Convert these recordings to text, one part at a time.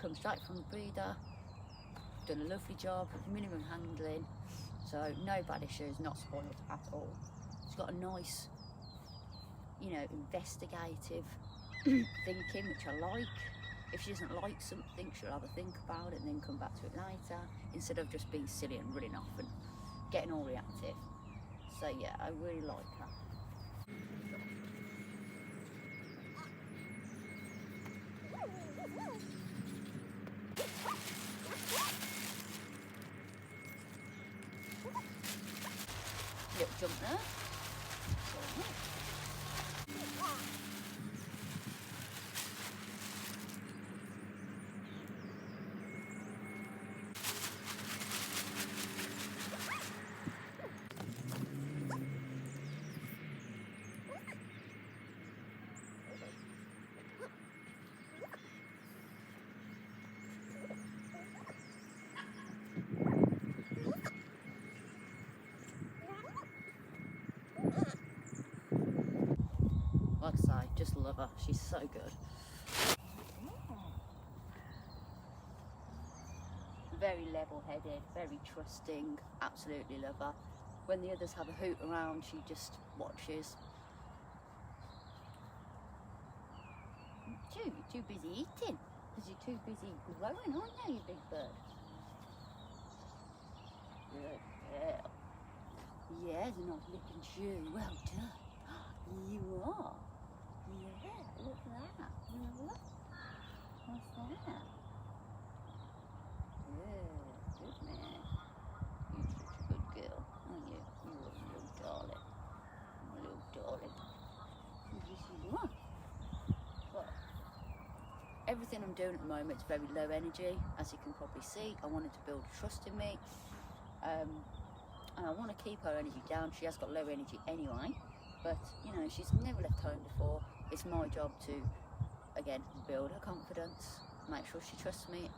come straight from the breeder, done a lovely job, minimum handling, so no bad issues, not spoiled at all. She's got a nice, you know, investigative thinking, which I like. If she doesn't like something, she'll have a think about it and then come back to it later, instead of just being silly and running off and getting all reactive. So yeah, I really like her. Little jump there. Like I say, just love her. She's so good. Very level-headed, very trusting, absolutely love her. When the others have a hoot around, she just watches. You're too busy eating, because you're too busy growing, aren't you, you big bird? Good girl. Yeah, there's a nice looking shoe. Well done. You are. Yeah, look at that. Look. What's that? Yeah, good man. You're such a good girl, aren't you? You're a little darling. A little darling. Yes, you are. Well, everything I'm doing at the moment is very low energy, as you can probably see. I wanted to build trust in me. And I want to keep her energy down. She has got low energy anyway. But, you know, she's never left home before. It's my job to, again, build her confidence, make sure she trusts me,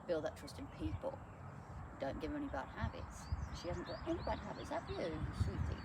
build that trust in people. Don't give her any bad habits. She hasn't got any bad habits, have you, sweetie?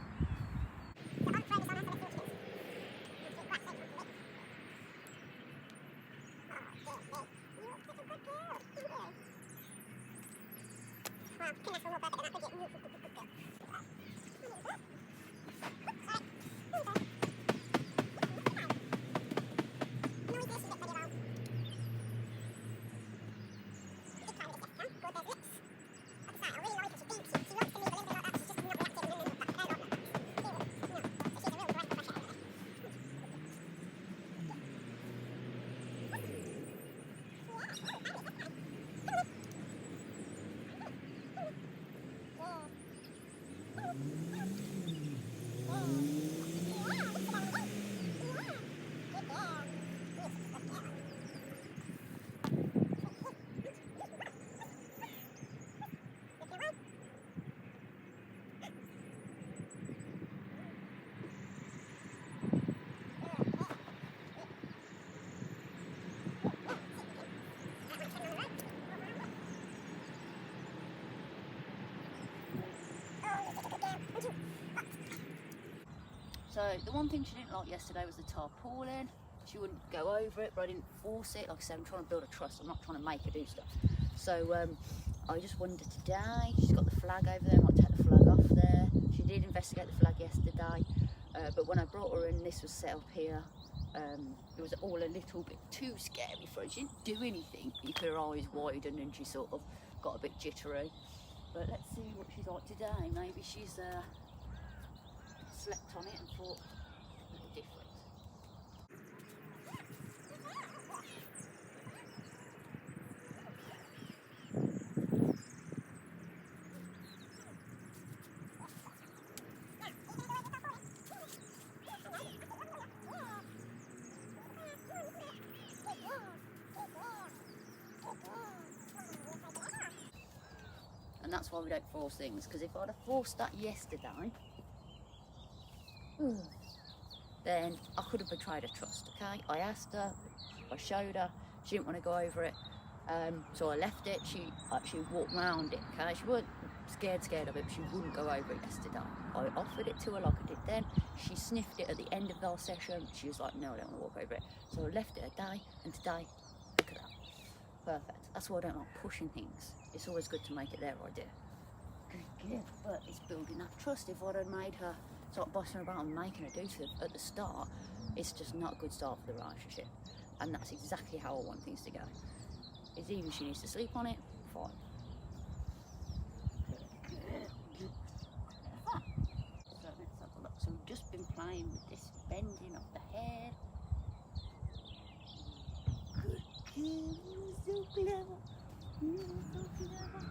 So the one thing she didn't like yesterday was the tarpaulin. She wouldn't go over it, but I didn't force it. Like I said, I'm trying to build a trust. I'm not trying to make her do stuff. So I just wondered today, she's got the flag over there, I might take the flag off there. She did investigate the flag yesterday, but when I brought her in, this was set up here. It was all a little bit too scary for her. She didn't do anything. You could her eyes widened and she sort of got a bit jittery. But let's see what she's like today. Maybe she's slept on it and thought a little different. And that's why we don't force things, because if I'd have forced that yesterday, then I could have betrayed her trust, okay? I asked her, I showed her, she didn't want to go over it, so I left it. She actually walked round it, okay? She wasn't scared of it, but she wouldn't go over it yesterday. I offered it to her like I did then. She sniffed it at the end of our session. She was like, no, I don't want to walk over it. So I left it a day, and today, look at that. Perfect. That's why I don't like pushing things. It's always good to make it their idea. Good. But it's building that trust. If I'd have made her start bossing her about and making her do stuff at the start, it's just not a good start for the relationship. And that's exactly how I want things to go. It's either she needs to sleep on it, fine. So let's have a look. So we've just been playing with this bending of the head. Good girl, you're so clever. You're so clever.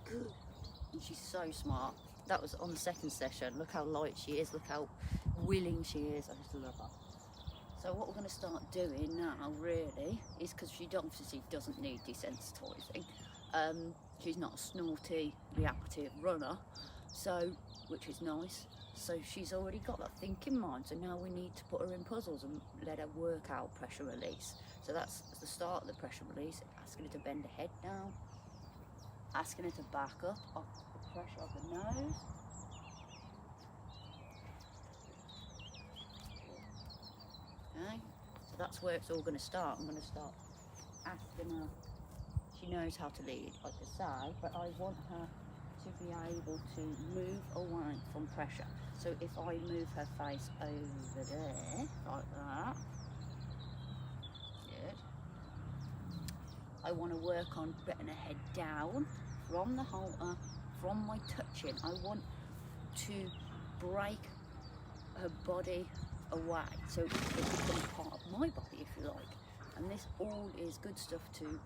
Good. And she's so smart. That was on the second session. Look how light she is. Look how willing she is. I just love her. So what we're going to start doing now, really, is because she obviously doesn't need desensitising. She's not a snotty, reactive runner, so which is nice. So she's already got that thinking mind. So now we need to put her in puzzles and let her work out pressure release. So that's the start of the pressure release. Asking her to bend her head down. Asking her to back up off the pressure of the nose. Okay, so that's where it's all going to start. I'm going to start asking her. She knows how to lead, like I say, but I want her to be able to move away from pressure. So if I move her face over there, like that, good. I want to work on putting her head down from the halter, from my touching. I want to break her body away, so it becomes part of my body, if you like. And this all is good stuff to,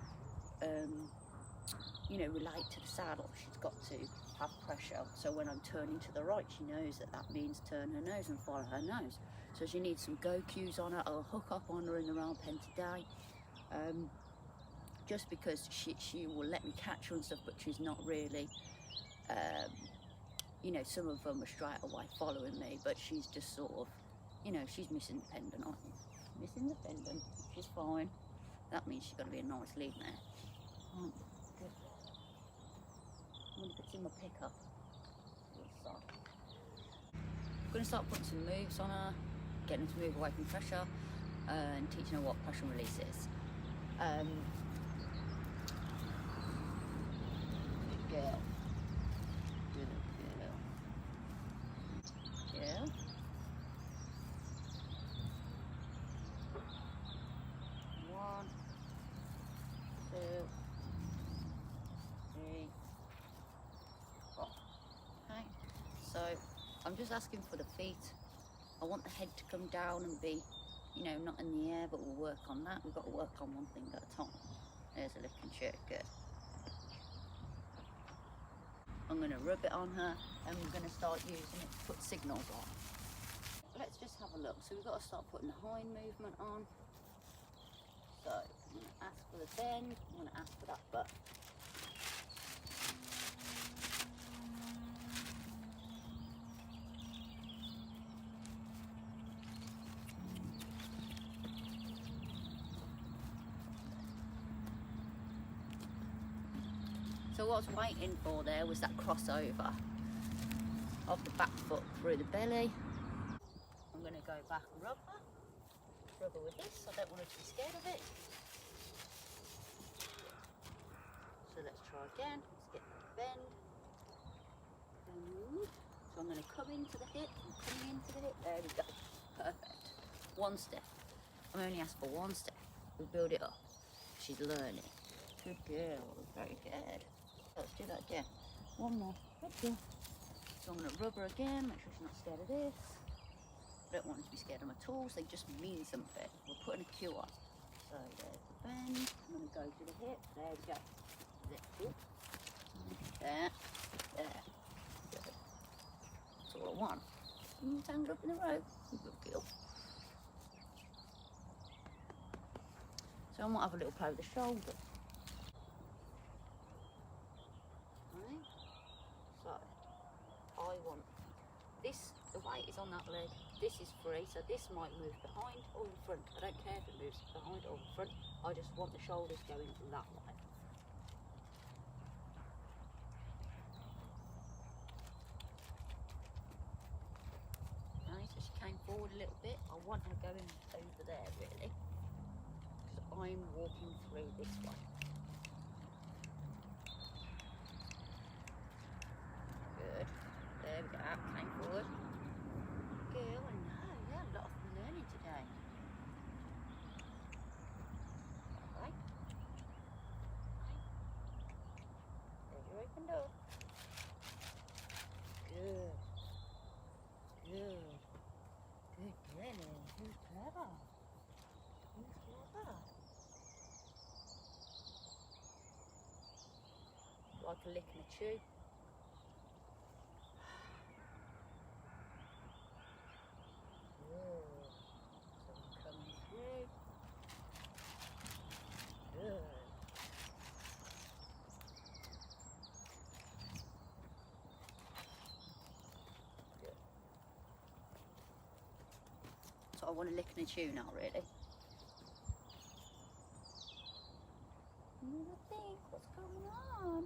you know, relate to the saddle. She's got to have pressure. So when I'm turning to the right, she knows that that means turn her nose and follow her nose. So she needs some go cues on her. I'll hook up on her in the round pen today. Just because she will let me catch her and stuff, but she's not really, you know, some of them are straight away following me, but she's just sort of, you know, she's Miss Independent, aren't you? Miss Independent, she's fine. That means she's got to be a nice lead mare. Good. I'm going to put in my pickup. I'm going to start putting some moves on her, getting her to move away from pressure, and teaching her what pressure release is. Good girl. Good girl. Yeah. One, two, three, four. Okay. So I'm just asking for the feet. I want the head to come down and be, you know, not in the air, but we'll work on that. We've got to work on one thing at a time. There's a licking shirt, good. I'm going to rub it on her and we're going to start using it to put signals on. Let's just have a look. So we've got to start putting the hind movement on. So I'm going to ask for the bend, I'm going to ask for that butt. So what I was waiting for there was that crossover of the back foot through the belly. I'm going to go back and rub her with this. I don't want her to be scared of it. So let's try again. Let's get that bend. So I'm going to come into the hip. I'm coming into the hip. There we go. Perfect. One step. I'm only asked for one step. We build it up. She's learning. Good girl. Very good. Let's do that again. One more. Good girl. So I'm going to rub her again. Make sure she's not scared of this. I don't want her to be scared of them at all. So they just mean something. We're putting a cue on. So there's the bend. I'm going to go to the hip. There we go. There. There. There. Good. That's all I want. Tangled up in a row. Good girl. So I might have a little play with the shoulder. Right. So I want this, the weight is on that leg. This is free, so this might move behind or in front. I don't care if it moves behind or in front. I just want the shoulders going that way. Right, so want her going over there really, because I'm walking through this way. Good. There we go. Came forward. Girl, I know. Yeah, a lot of learning today. Right. There's your open door. Good. Good. Good girl. Who's clever? Who's clever? Like a lick and a chew. Good. So we're coming through. Good. Good. So I want to lick and a chew now, really. You think what's going on?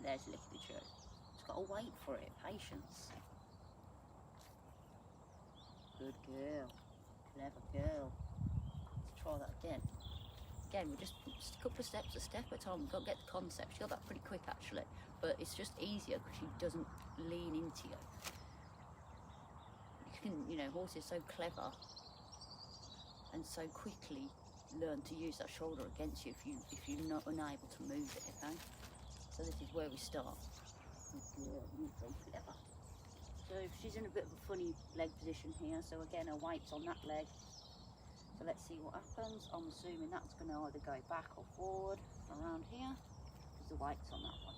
There's lickety chew. It's got to wait for it. Patience. Good girl. Clever girl. Let's try that again. Again, we're just a couple of steps, a step at a time. We've got to get the concept. She got that pretty quick actually, but it's just easier because she doesn't lean into you. You can, you know, horses are so clever and so quickly learn to use that shoulder against you if you're not unable to move it. Okay. So this is where we start. Good, you're so clever. So she's in a bit of a funny leg position here. So again, her weight's on that leg. So let's see what happens. I'm assuming that's going to either go back or forward around here because the weight's on that one.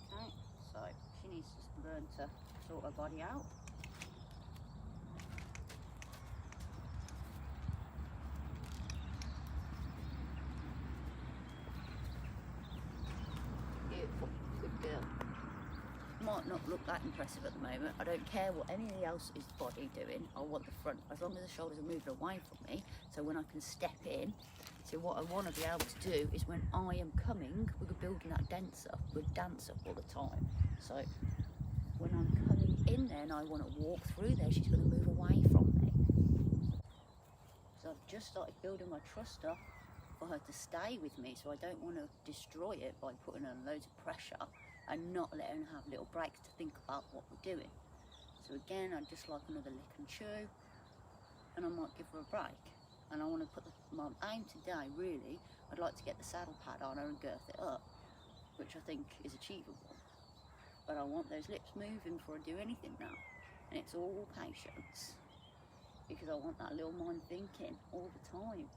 Okay, so she needs to learn to sort her body out. Beautiful, good girl. Might not look that impressive at the moment. I don't care what anything else is body doing. I want the front, as long as the shoulders are moving away from me, so when I can step in. So what I want to be able to do is when I am coming, we're building that dance up all the time. So when I'm coming in there and I want to walk through there, she's going to move away from me. So I've just started building my trust up for her to stay with me, so I don't want to destroy it by putting on loads of pressure and not letting her have little breaks to think about what we're doing. So again, I'd just like another lick and chew, and I might give her a break. And I want to put my aim today, really, I'd like to get the saddle pad on her and girth it up, which I think is achievable. But I want those lips moving before I do anything now. And it's all patience, because I want that little mind thinking all the time.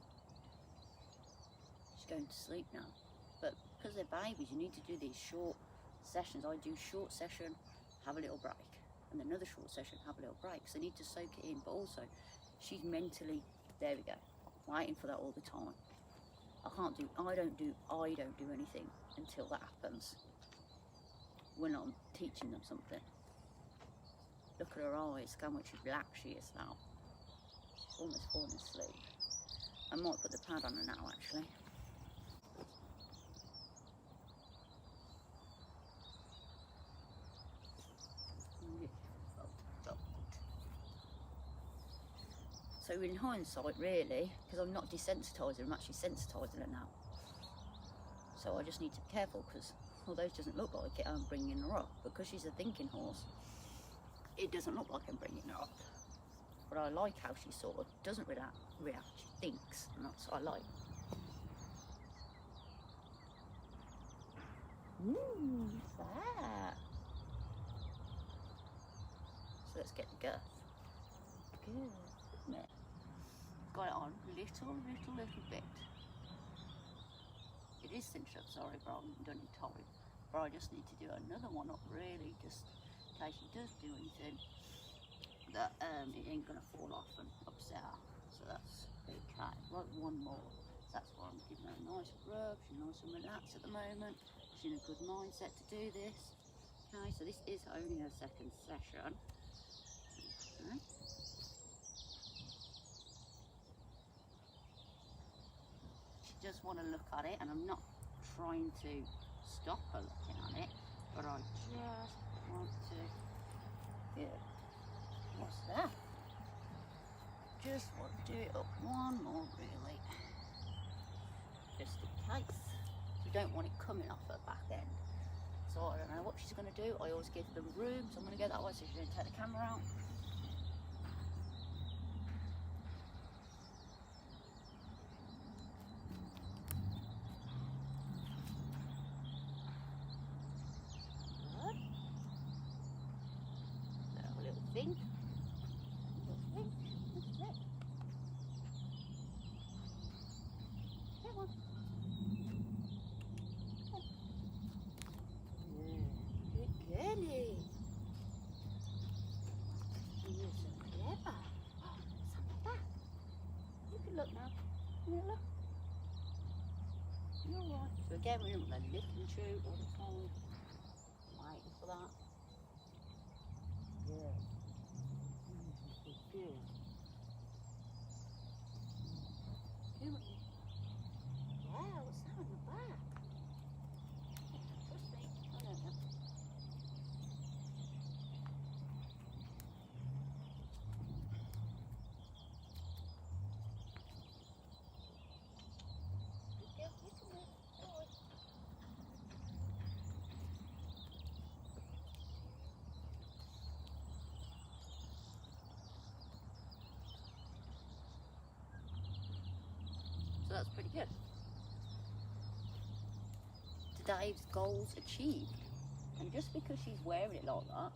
She's going to sleep now. But because they're babies, you need to do these short sessions. I do short session, have a little break, and another short session, have a little break. So I need to soak it in, but also she's mentally, there we go, waiting for that all the time. I don't do anything until that happens. When I'm teaching them something. Look at her eyes, how much relaxed she is now. She's almost falling asleep. I might put the pad on her now actually. So in hindsight, really, because I'm not desensitising, I'm actually sensitising her now. So I just need to be careful, because although it doesn't look like it, I'm bringing her up. Because she's a thinking horse, it doesn't look like I'm bringing her up. But I like how she sort of doesn't react, she thinks, and that's what I like. Ooh, what's that? So let's get the girth. Good, isn't it? Got it on little bit. It is cinched up, sorry, but I haven't done it tight. But I just need to do another one up, really, just in case she does do anything that it ain't gonna fall off and upset her. So that's okay. Right, one more. That's why I'm giving her a nice rub, she's nice and relaxed at the moment. She's in a good mindset to do this. Okay, so this is only her second session. Okay. She just want to look at it, and I'm not trying to stop her looking at it, but I just want to get, what's that? Just want to do it up one more, really, just in case. You don't want it coming off her back end. So I don't know what she's going to do. I always give them room, so I'm going to go that way so she don't take the camera out. Good. Have a little think. Look now. Look. You're right. So again, we don't want to lick and chew all the time. Waiting for that. Good. Good. Yeah, what's that on the back? Trust me, I don't know. So that's pretty good. Today's goals achieved. And just because she's wearing it like that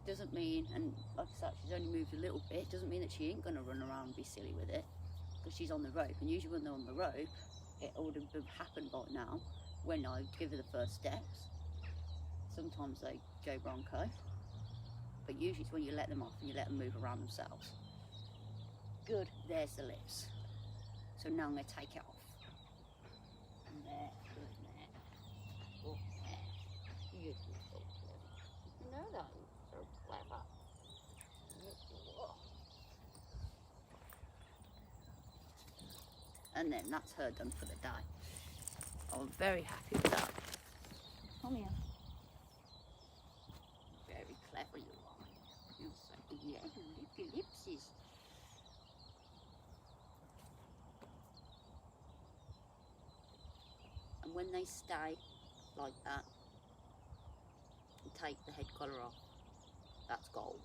doesn't mean, and like I said, she's only moved a little bit, doesn't mean that she ain't going to run around and be silly with it, because she's on the rope. And usually when they're on the rope, it would have happened by now when I give her the first steps. Sometimes they go bronco, but usually it's when you let them off and you let them move around themselves. Good, there's the lips. So now I'm going to take it off. And there, good, there. Oh, there. You're so clever. You know that, you're so clever. And then that's her done for the day. I'm very happy with that. Come here. Very clever you are. You're so good. Yeah, you lick your lipsies. And when they stay like that and take the head collar off, that's gold.